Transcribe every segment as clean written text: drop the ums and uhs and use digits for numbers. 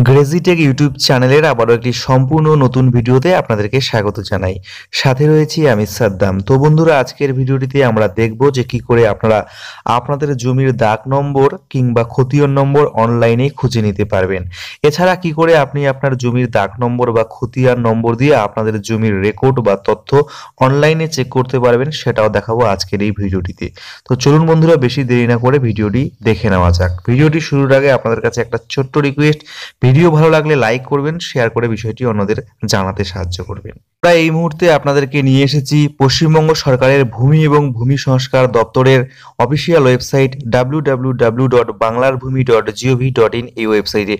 গ্রেজিটেক YouTube চ্যানেলের আবারও একটি সম্পূর্ণ নতুন ভিডিওতে আপনাদেরকে স্বাগত জানাই। সাথে রয়েছি আমি সাদ্দাম। তো বন্ধুরা, আজকের ভিডিওটিতে আমরা দেখব যে কি করে আপনারা আপনাদের জমির দাগ নম্বর কিংবা খতিয়ান নম্বর অনলাইনে খুঁজে নিতে পারবেন। এছাড়া কি করে আপনি আপনার জমির দাগ নম্বর বা খতিয়ান নম্বর দিয়ে আপনাদের জমির রেকর্ড বা তথ্য অনলাইনে চেক করতে পারবেন সেটাও দেখাবো আজকের এই ভিডিওটিতে। তো চলুন বন্ধুরা, বেশি দেরি না করে ভিডিওটি দেখে নেওয়া যাক। ভিডিওটি শুরুর আগে আপনাদের কাছে একটা ছোট্ট রিকোয়েস্ট, ভিডিও ভালো লাগলে লাইক করবেন, শেয়ার করে বিষয়টি অন্যদের জানাতে সাহায্য করবেন। আমরা এই মুহূর্তে আপনাদেরকে নিয়ে এসেছি পশ্চিমবঙ্গ সরকারের ভূমি এবং ভূমি সংস্কার দপ্তরের অফিসিয়াল ওয়েবসাইট www.banglarbhumi.gov.in। এই ওয়েবসাইটে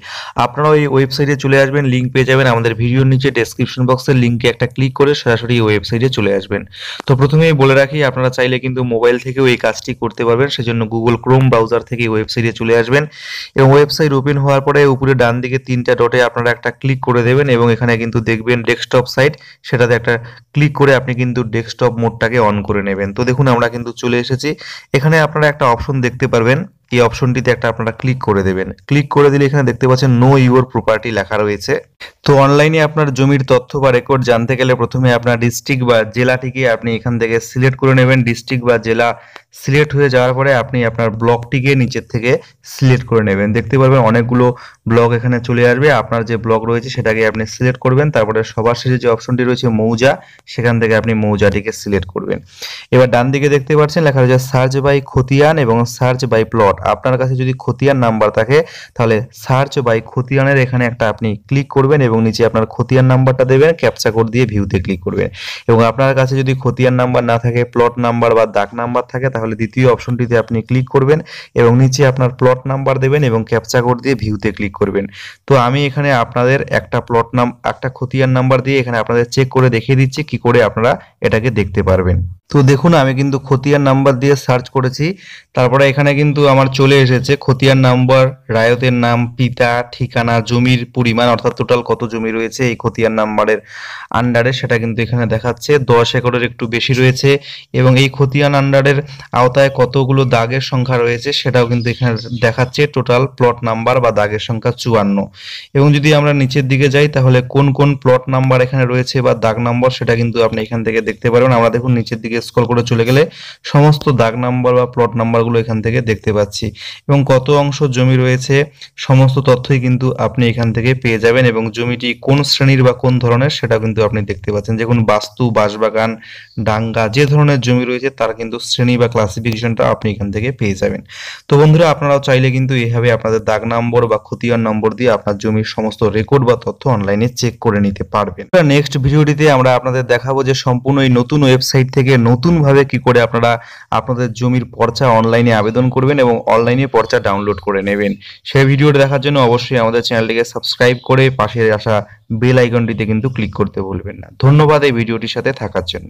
আপনারাও এই ওয়েবসাইটে চলে আসবেন, লিঙ্ক পেয়ে যাবেন আমাদের ভিডিওর নিচে ডেসক্রিপশন বক্সের লিঙ্কে একটা ক্লিক করে সরাসরি এই ওয়েবসাইটে চলে আসবেন। তো প্রথমেই বলে রাখি, আপনারা চাইলে কিন্তু মোবাইল থেকেও এই কাজটি করতে পারবেন। সেজন্য গুগল ক্রোম ব্রাউজার থেকে এই ওয়েবসাইটে চলে আসবেন এবং ওয়েবসাইট ওপেন হওয়ার পরে উপরে ডান দিকে তিনটা ডটে আপনারা একটা ক্লিক করে দেবেন এবং এখানে কিন্তু দেখবেন ডেস্কটপ সাইট, সেটাতে একটা ক্লিক করে আপনি কিন্তু ডেস্কটপ মোডটাকে অন করে নেবেন। তো দেখুন আমরা কিন্তু চলে এসেছি। এখানে আপনারা একটা অপশন দেখতে পারবেন, এই অপশনটিতে একটা আপনারা ক্লিক করে দেবেন। ক্লিক করে দিলে এখানে দেখতে পাচ্ছেন নো ইউর প্রপার্টি লেখা রয়েছে। তো অনলাইনে আপনার জমির তথ্য বা রেকর্ড জানতে গেলে প্রথমে আপনার ডিস্ট্রিক্ট বা জেলাটিকে আপনি এখান থেকে সিলেক্ট করে নেবেন। ডিস্ট্রিক্ট বা জেলা সিলেক্ট হয়ে যাওয়ার পরে আপনি আপনার ব্লকটিকে নিচের থেকে সিলেক্ট করে নেবেন। দেখতে পারবেন অনেকগুলো ব্লক এখানে চলে আসবে। আপনার যে ব্লক রয়েছে সেটাকে আপনি সিলেক্ট করবেন। তারপরে সবার শেষে যে অপশনটি রয়েছে মৌজা, সেখান থেকে আপনি মৌজাটিকে সিলেক্ট করবেন। এবার ডান দিকে দেখতে পাচ্ছেন লেখা রয়েছে সার্চ বাই খতিয়ান এবং সার্চ বাই প্লট। আপনার কাছে যদি খতিয়ান নাম্বার থাকে তাহলে সার্চ বাই খতিয়ানের এখানে একটা আপনি ক্লিক করবেন এবং নিচে আপনার খতিয়ান নাম্বারটা দেবেন, ক্যাপচা কোড দিয়ে ভিউতে ক্লিক করবেন। এবং আপনার কাছে যদি খতিয়ান নাম্বার না থাকে, প্লট নাম্বার বা দাগ নাম্বার থাকে, তাহলে দ্বিতীয় অপশনটিতে আপনি ক্লিক করবেন এবং নিচে আপনার প্লট নাম্বার দেবেন এবং ক্যাপচা কোড দিয়ে ভিউতে ক্লিক করবেন। তো আমি এখানে আপনাদের একটা খতিয়ান নাম্বার দিয়ে এখানে আপনাদের চেক করে দেখিয়ে দিচ্ছি কি করে আপনারা এটাকে দেখতে পারবেন। তো দেখুন আমি কিন্তু খতিয়ান নাম্বার দিয়ে সার্চ করেছি, তারপরে এখানে কিন্তু আমার চলে এসেছে খতিয়ান নাম্বার, রায়তের নাম, পিতা, ঠিকানা, জমির পরিমাণ অর্থাৎ টোটাল কত জমি রয়েছে এই খতিয়ান নাম্বারের আন্ডারে সেটা কিন্তু এখানে দেখাচ্ছে। 10 একরের একটু বেশি রয়েছে এবং এই খতিয়ান আন্ডারের আওতায় কতগুলো দাগের সংখ্যা রয়েছে সেটাও কিন্তু এখানে দেখাচ্ছে। টোটাল প্লট নাম্বার বা দাগের সংখ্যা 54। এবং যদি আমরা নিচের দিকে যাই তাহলে কোন কোন প্লট নাম্বার এখানে রয়েছে বা দাগ নাম্বার সেটা কিন্তু আপনি এখান থেকে দেখতে পারবেন। আমরা দেখুন নিচের দিকে স্ক্রল করে চলে গেলে সমস্ত দাগ নাম্বার বা প্লট নাম্বারগুলো এখান থেকে দেখতে পাচ্ছি এবং কত অংশ জমি রয়েছে সমস্ত তথ্যই কিন্তু আপনি এখান থেকে পেয়ে যাবেন এবং জমিটি কোন শ্রেণীর বা কোন ধরনের সেটা কিন্তু আপনি দেখতে পাচ্ছেন। যেমন বাস্তু, বাঁশবাগান, ডাঙ্গা, যে ধরনের জমি রয়েছে তার কিন্তু শ্রেণী বা ক্লাসিফিকেশনটা আপনি এখান থেকে পেয়ে যাবেন। তো বন্ধুরা, আপনারাও চাইলে কিন্তু এইভাবে আপনাদের দাগ নম্বর বা খতিয়ান নম্বর দিয়ে আপনার জমির সমস্ত রেকর্ড বা তথ্য অনলাইনে চেক করে নিতে পারবেন। নেক্সট ভিডিওটিতে আমরা আপনাদের দেখাবো যে সম্পূর্ণ এই নতুন ওয়েবসাইট থেকে নতুন ভাবে কি করে আপনারা আপনাদের জমির পর্চা অনলাইনে আবেদন করবেন এবং অনলাইনে পর্চা ডাউনলোড করে নেবেন। সেই ভিডিওটি দেখার জন্য অবশ্যই আমাদের চ্যানেলটিকে সাবস্ক্রাইব করে পাশে আসা বেল আইকনটিতে কিন্তু ক্লিক করতে ভুলবেন না। ধন্যবাদ এই ভিডিওটির সাথে থাকার জন্য।